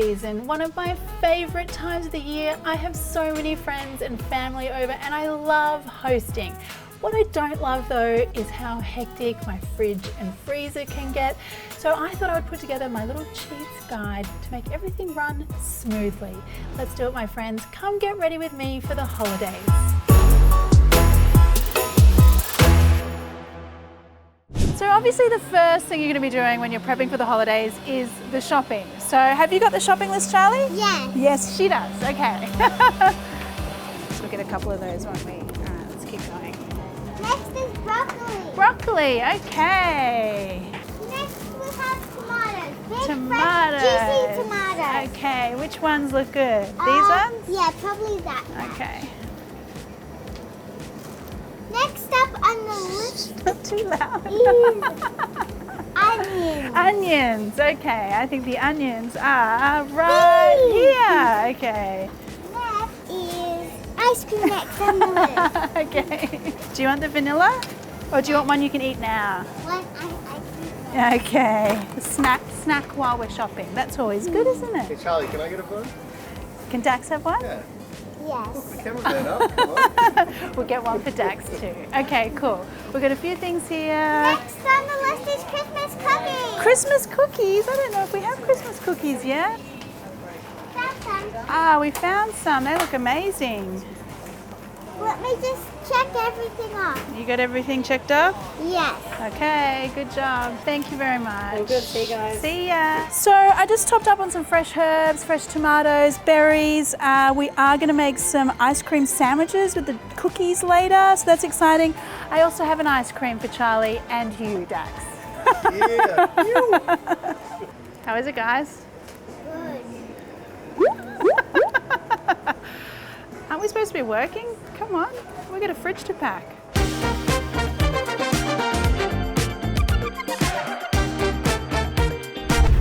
season, one of my favourite times of the year. I have so many friends and family over and I love hosting. What I don't love though is how hectic my fridge and freezer can get. So I thought I would put together my little cheats guide to make everything run smoothly. Let's do it, my friends. Come get ready with me for the holidays. So obviously the first thing you're going to be doing when you're prepping for the holidays is the shopping. So have you got the shopping list, Charlie? Yes. Yes, she does. Okay. Let's look at a couple of those, won't we? All right, let's keep going. Next is broccoli. Broccoli, okay. Next we have tomatoes. Big, Tomatoes. fresh, juicy tomatoes. Okay, which ones look good? These ones? Yeah, probably that one. Okay. Next up on the list Not too loud. is onions. Onions, okay. I think the onions are right here. Okay. Next is ice cream next on the list. Okay. Do you want the vanilla? Or do you want one you can eat now? One I Okay. Snack while we're shopping. That's always good, isn't Hey it? Charlie, can I get a phone? Can Dax have one? Yeah. Yes. The cameraman up, come on. We'll get one for Dax too. Okay, cool. We've got a few things here. Next on the list is Christmas cookies. Christmas cookies. I don't know if we have Christmas cookies yet. Found some. Ah, we found some. They look amazing. Let me just check everything off. You got everything checked off? Yes. Okay, good job. Thank you very much. All good. See you guys. See ya. So I just topped up on some fresh herbs, fresh tomatoes, berries. We are going to make some ice cream sandwiches with the cookies later, so that's exciting. I also have an ice cream for Charlie and you, Dax. Yeah. How is it, guys? Good. Aren't we supposed to be working? Come on, we've got a fridge to pack.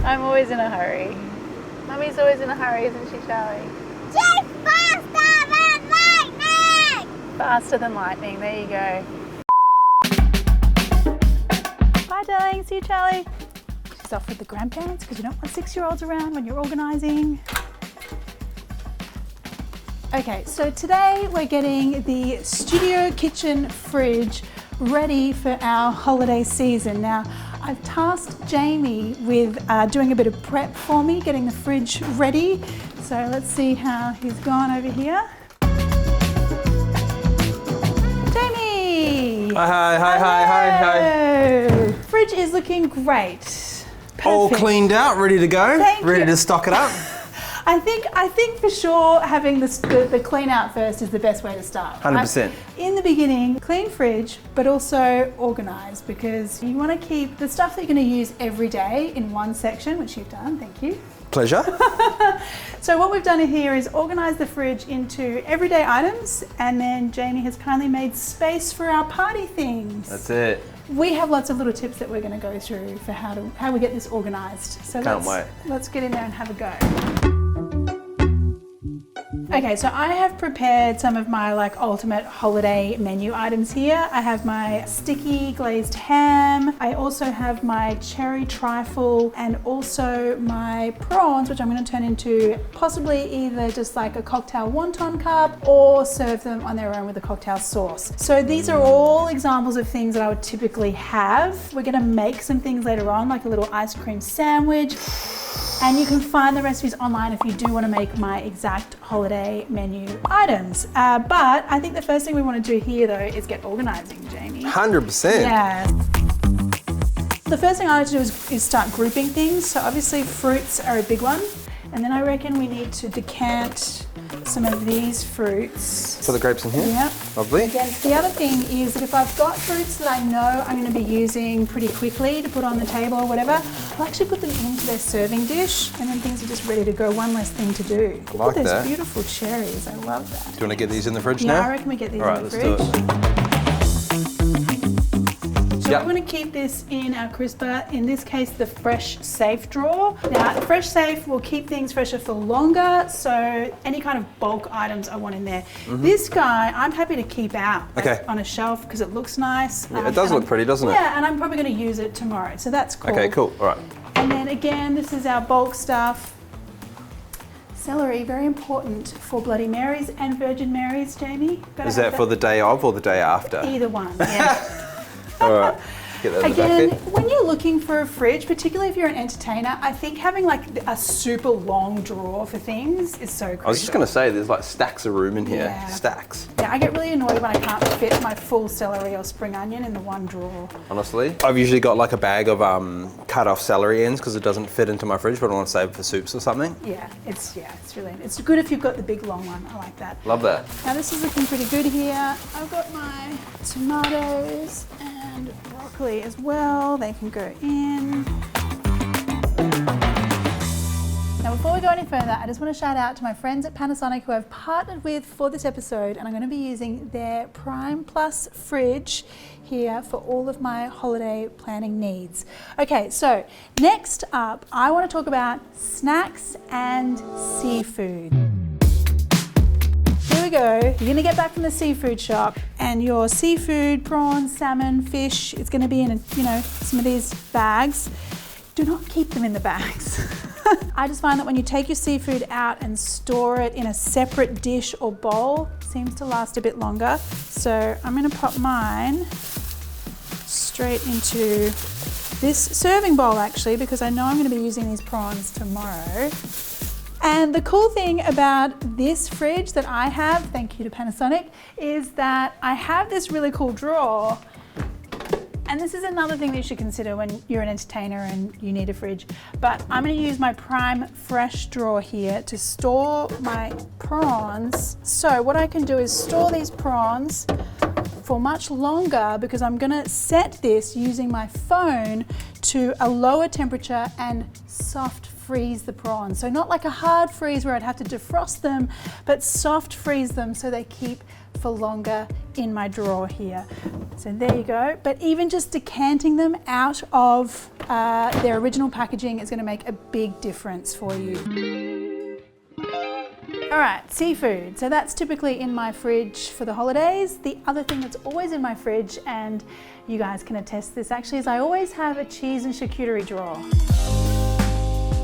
I'm always in a hurry. Mummy's always in a hurry, isn't she, Charlie? Just faster than lightning! Faster than lightning, there you go. Bye, darling. See you, Charlie. She's off with the grandparents because you don't want 6-year-olds around when you're organising. Okay, so today we're getting the studio kitchen fridge ready for our holiday season. Now, I've tasked Jamie with doing a bit of prep for me, getting the fridge ready. So let's see how he's gone over here. Jamie! Hi. Fridge is looking great. All Perfect. cleaned out, ready to go, Thank ready you. to stock it up. I think for sure having the clean out first is the best way to start. 100%. In the beginning, clean fridge, but also organise, because you want to keep the stuff that you're going to use every day in one section, which you've done, thank you. Pleasure. So what we've done here is organise the fridge into everyday items, and then Jamie has kindly made space for our party things. That's it. We have lots of little tips that we're going to go through for how we get this organised. So Can't wait. Let's get in there and have a go. Okay, so I have prepared some of my ultimate holiday menu items here. I have my sticky glazed ham. I also have my cherry trifle and also my prawns, which I'm going to turn into possibly either just like a cocktail wonton cup or serve them on their own with a cocktail sauce. So these are all examples of things that I would typically have. We're going to make some things later on, like a little ice cream sandwich. And you can find the recipes online if you do want to make my exact holiday menu items. But I think the first thing we want to do here though is get organising, Jamie. 100%. Yeah. The first thing I like to do is start grouping things. So obviously fruits are a big one. And then I reckon we need to decant some of these fruits. So the grapes in here? Yep. Lovely. Again, the other thing is that if I've got fruits that I know I'm going to be using pretty quickly to put on the table or whatever, I'll actually put them into their serving dish and then things are just ready to go. One less thing to do. I like Look at those that. beautiful cherries. I love that. Do you want to get these in the fridge Yeah, now? I reckon we get these All right, in the let's fridge. do it. So Yep. we're going to keep this in our crisper, in this case the fresh safe drawer. Now the fresh safe will keep things fresher for longer, so any kind of bulk items I want in there. This guy I'm happy to keep out Okay. on a shelf because it looks nice. Yeah, it does look pretty, doesn't it? Yeah, and I'm probably going to use it tomorrow, so that's cool. Okay, cool. All right. And then again, this is our bulk stuff. Celery, very important for Bloody Marys and Virgin Marys, Jamie. Gotta Is have that for the day of or the day after? Either one, yeah. All right. Get that in the back Again, there. when you're looking for a fridge, particularly if you're an entertainer, I think having like a super long drawer for things is so crucial. I was just going to say, there's like stacks of room in here. Yeah. Stacks. Yeah, I get really annoyed when I can't fit my full celery or spring onion in the one drawer. Honestly, I've usually got like a bag of cut off celery ends because it doesn't fit into my fridge, but I want to save it for soups or something. Yeah, it's good if you've got the big long one. I like that. Love that. Now this is looking pretty good here. I've got my tomatoes and broccoli as well. They can go in. Now before we go any further, I just want to shout out to my friends at Panasonic who I've partnered with for this episode, and I'm going to be using their Prime Plus fridge here for all of my holiday planning needs. Okay, so next up, I want to talk about snacks and seafood. Here we go. You're going to get back from the seafood shop and your seafood, prawns, salmon, fish, it's going to be in, some of these bags. Do not keep them in the bags. I just find that when you take your seafood out and store it in a separate dish or bowl, it seems to last a bit longer. So I'm going to pop mine straight into this serving bowl actually, because I know I'm going to be using these prawns tomorrow. And the cool thing about this fridge that I have, thank you to Panasonic, is that I have this really cool drawer. And this is another thing that you should consider when you're an entertainer and you need a fridge. But I'm going to use my Prime Fresh drawer here to store my prawns. So what I can do is store these prawns for much longer because I'm going to set this using my phone to a lower temperature and soft freeze the prawns. So not like a hard freeze where I'd have to defrost them, but soft freeze them so they keep for longer in my drawer here. So there you go. But even just decanting them out of their original packaging is going to make a big difference for you. All right, seafood. So that's typically in my fridge for the holidays. The other thing that's always in my fridge, and you guys can attest this actually, is I always have a cheese and charcuterie drawer.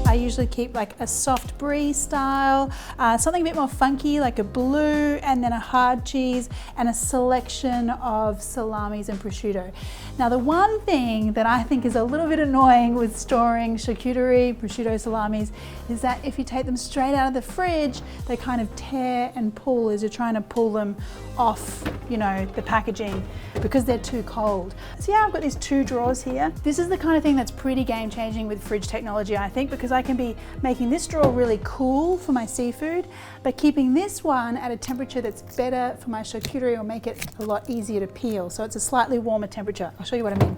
I usually keep like a soft brie style, something a bit more funky like a blue, and then a hard cheese and a selection of salamis and prosciutto. Now the one thing that I think is a little bit annoying with storing charcuterie, prosciutto, salamis is that if you take them straight out of the fridge, they kind of tear and pull as you're trying to pull them off, the packaging because they're too cold. So yeah, I've got these two drawers here. This is the kind of thing that's pretty game changing with fridge technology, I think, because I can be making this drawer really cool for my seafood, but keeping this one at a temperature that's better for my charcuterie will make it a lot easier to peel. So it's a slightly warmer temperature. I'll show you what I mean.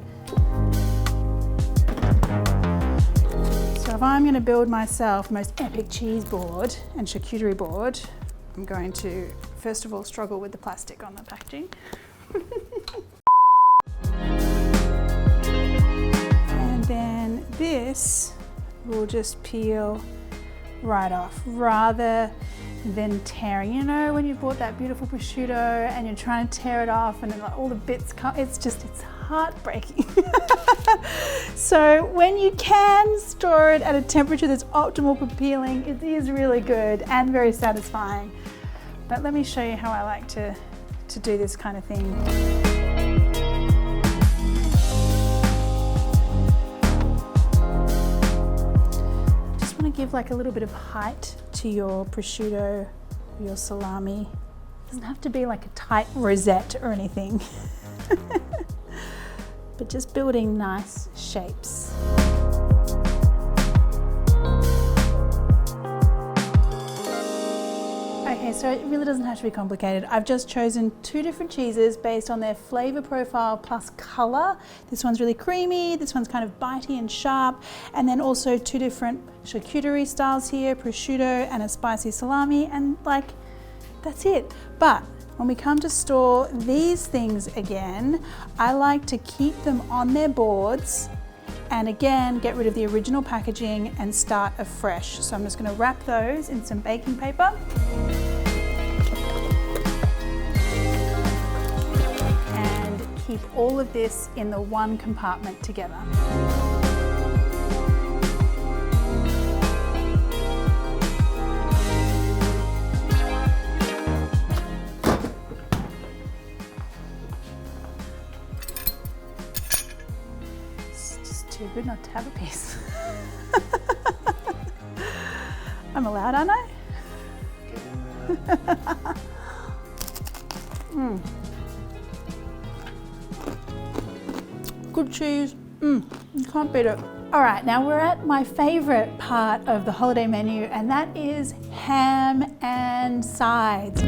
So if I'm going to build myself the most epic cheese board and charcuterie board, I'm going to first of all struggle with the plastic on the packaging. And then this will just peel right off rather than tearing. When you bought that beautiful prosciutto and you're trying to tear it off and then all the bits come, it's heartbreaking. So when you can store it at a temperature that's optimal for peeling, it is really good and very satisfying. But let me show you how I like to do this kind of thing. Give like a little bit of height to your prosciutto, your salami. It doesn't have to be like a tight rosette or anything, but just building nice shapes. Okay, so it really doesn't have to be complicated. I've just chosen two different cheeses based on their flavor profile plus color. This one's really creamy, this one's kind of bitey and sharp, and then also two different charcuterie styles here, prosciutto and a spicy salami, and that's it. But when we come to store these things again, I like to keep them on their boards and again, get rid of the original packaging and start afresh. So I'm just going to wrap those in some baking paper. And keep all of this in the one compartment together. have a piece. I'm allowed, aren't I? Good cheese. You can't beat it. All right, now we're at my favorite part of the holiday menu, and that is ham and sides.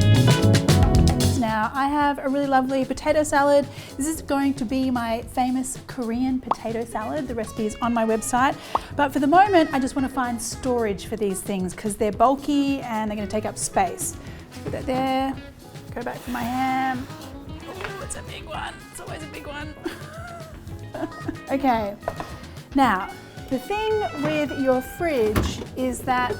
Now, I have a really lovely potato salad. This is going to be my famous Korean potato salad. The recipe is on my website. But for the moment, I just want to find storage for these things because they're bulky and they're going to take up space. Put that there. Go back for my ham. Oh, it's a big one. It's always a big one. Okay. Now, the thing with your fridge is that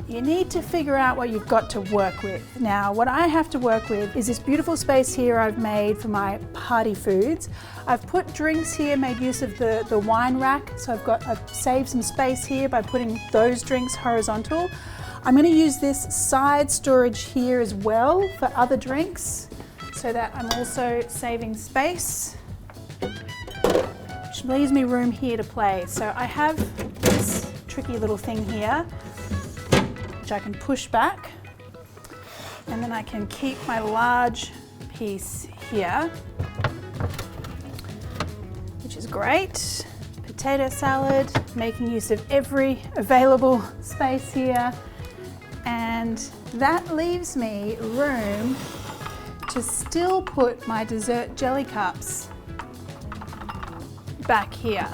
you need to figure out what you've got to work with. Now, what I have to work with is this beautiful space here I've made for my party foods. I've put drinks here, made use of the wine rack. So I've saved some space here by putting those drinks horizontal. I'm gonna use this side storage here as well for other drinks so that I'm also saving space, which leaves me room here to play. So I have this tricky little thing here, which I can push back, and then I can keep my large piece here, which is great. Potato salad, making use of every available space here, and that leaves me room to still put my dessert jelly cups back here.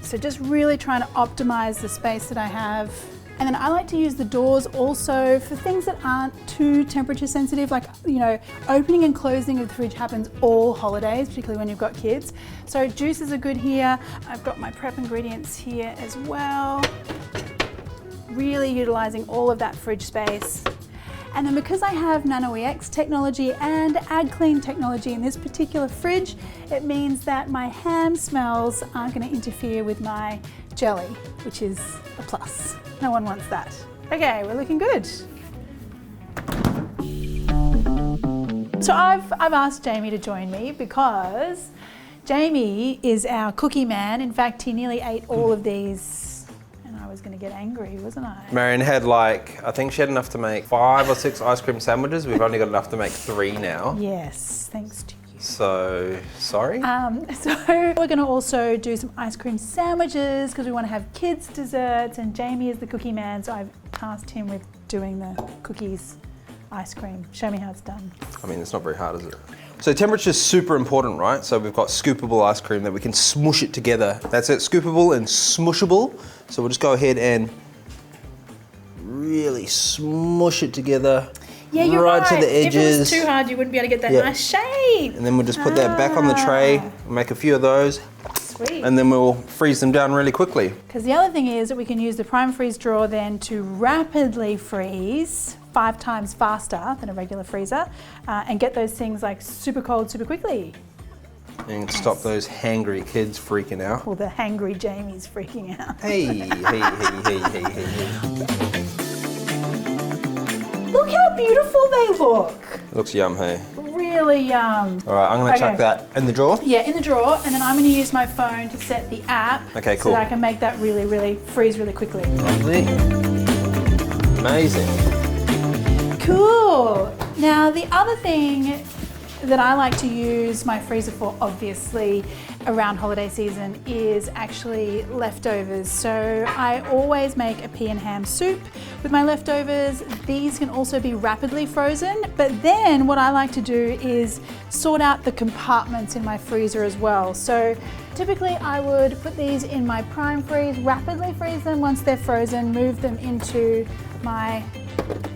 So just really trying to optimize the space that I have. And then I like to use the doors also for things that aren't too temperature sensitive, like, you know, opening and closing of the fridge happens all holidays, particularly when you've got kids. So juices are good here. I've got my prep ingredients here as well. Really utilizing all of that fridge space. And then because I have NanoEX technology and AgClean technology in this particular fridge, it means that my ham smells aren't going to interfere with my jelly, which is a plus. No one wants that. Okay, we're looking good. So I've asked Jamie to join me because Jamie is our cookie man. In fact, he nearly ate all of these. I was going to get angry, wasn't I? Marion had I think she had enough to make 5 or 6 ice cream sandwiches. We've only got enough to make 3 now. Yes, thanks to you. So, sorry? So we're going to also do some ice cream sandwiches because we want to have kids' desserts, and Jamie is the cookie man, so I've tasked him with doing the cookies, ice cream. Show me how it's done. I mean, it's not very hard, is it? So temperature is super important, right? So we've got scoopable ice cream that we can smush it together. That's it, scoopable and smushable. So we'll just go ahead and really smush it together. Yeah, you're right to the edges. If it was too hard, you wouldn't be able to get that nice shape. And then we'll just put that back on the tray, make a few of those. Sweet. And then we'll freeze them down really quickly. Because the other thing is that we can use the prime freeze drawer then to rapidly freeze 5 times faster than a regular freezer and get those things like super cold super quickly. And stop those hangry kids freaking out. Or the hangry Jamie's freaking out. Hey. Look how beautiful they look. Looks yum, hey? Really yum. All right, I'm gonna chuck that in the drawer. Yeah, in the drawer, and then I'm gonna use my phone to set the app. Okay, cool. So that I can make that really freeze really quickly. Lovely. Amazing. Cool. Now the other thing that I like to use my freezer for, obviously, around holiday season is actually leftovers. So I always make a pea and ham soup with my leftovers. These can also be rapidly frozen, but then what I like to do is sort out the compartments in my freezer as well. So typically I would put these in my prime freeze, rapidly freeze them once they're frozen, move them into my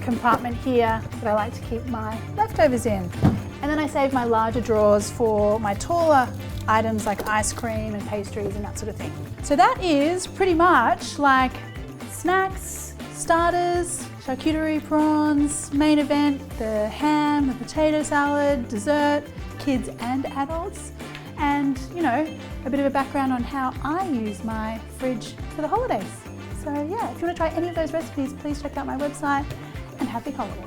compartment here that I like to keep my leftovers in. And then I save my larger drawers for my taller items like ice cream and pastries and that sort of thing. So that is pretty much like snacks, starters, charcuterie prawns, main event, the ham, the potato salad, dessert, kids and adults, and, you know, a bit of a background on how I use my fridge for the holidays. So yeah, if you want to try any of those recipes, please check out my website and happy holidays.